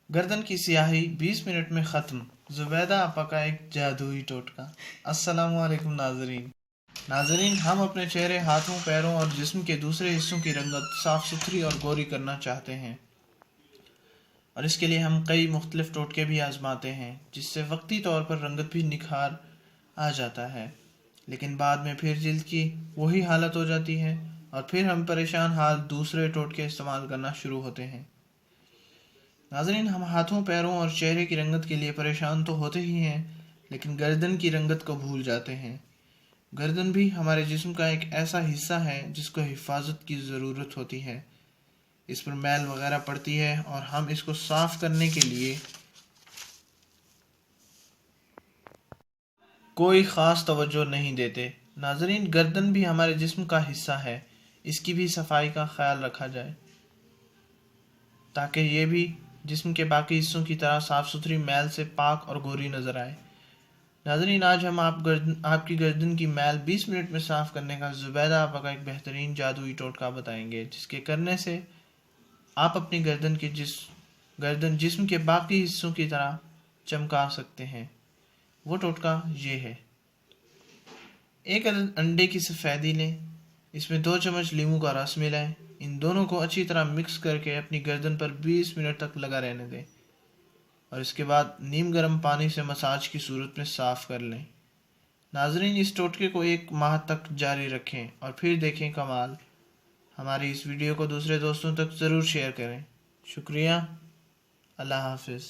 गर्दन की स्याही 20 मिनट में ख़त्म। ज़ुबैदा आपा का एक जादुई टोटका। अस्सलामुअलैकुम नाज़रीन, हम अपने चेहरे, हाथों, पैरों और जिस्म के दूसरे हिस्सों की रंगत साफ़ सुथरी और गोरी करना चाहते हैं, और इसके लिए हम कई मुख्तलिफ टोटके भी आजमाते हैं, जिससे वक्ती तौर पर रंगत भी निखार आ जाता है, लेकिन बाद में फिर जिल्द की वही हालत हो जाती है और फिर हम परेशान हाल दूसरे टोटके इस्तेमाल करना शुरू होते हैं। नाज़रीन, हम हाथों, पैरों और चेहरे की रंगत के लिए परेशान तो होते ही हैं, लेकिन गर्दन की रंगत को भूल जाते हैं। गर्दन भी हमारे जिस्म का एक ऐसा हिस्सा है जिसको हिफाजत की ज़रूरत होती है। इस पर मैल वगैरह पड़ती है और हम इसको साफ़ करने के लिए कोई ख़ास तवज्जो नहीं देते। नाज़रीन, गर्दन भी हमारे जिस्म का हिस्सा है, इसकी भी सफाई का ख्याल रखा जाए ताकि ये भी जिस्म के बाकी हिस्सों की तरह साफ़ सुथरी, मैल से पाक और गोरी नज़र आए। नाज़रीन, आज हम आपकी गर्दन की मैल 20 मिनट में साफ़ करने का ज़ुबैदा आपा का एक बेहतरीन जादुई टोटका बताएंगे, जिसके करने से आप अपनी गर्दन जिस्म के बाकी हिस्सों की तरह चमका सकते हैं। वो टोटका ये है। एक अंडे की सफ़ेदी लें, इसमें 2 चम्मच नींबू का रस मिलाएं। इन दोनों को अच्छी तरह मिक्स करके अपनी गर्दन पर 20 मिनट तक लगा रहने दें और इसके बाद नीम गर्म पानी से मसाज की सूरत में साफ़ कर लें। नाज़रीन, इस टोटके को 1 माह तक जारी रखें और फिर देखें कमाल। हमारी इस वीडियो को दूसरे दोस्तों तक ज़रूर शेयर करें। शुक्रिया। अल्लाह हाफ़िज़।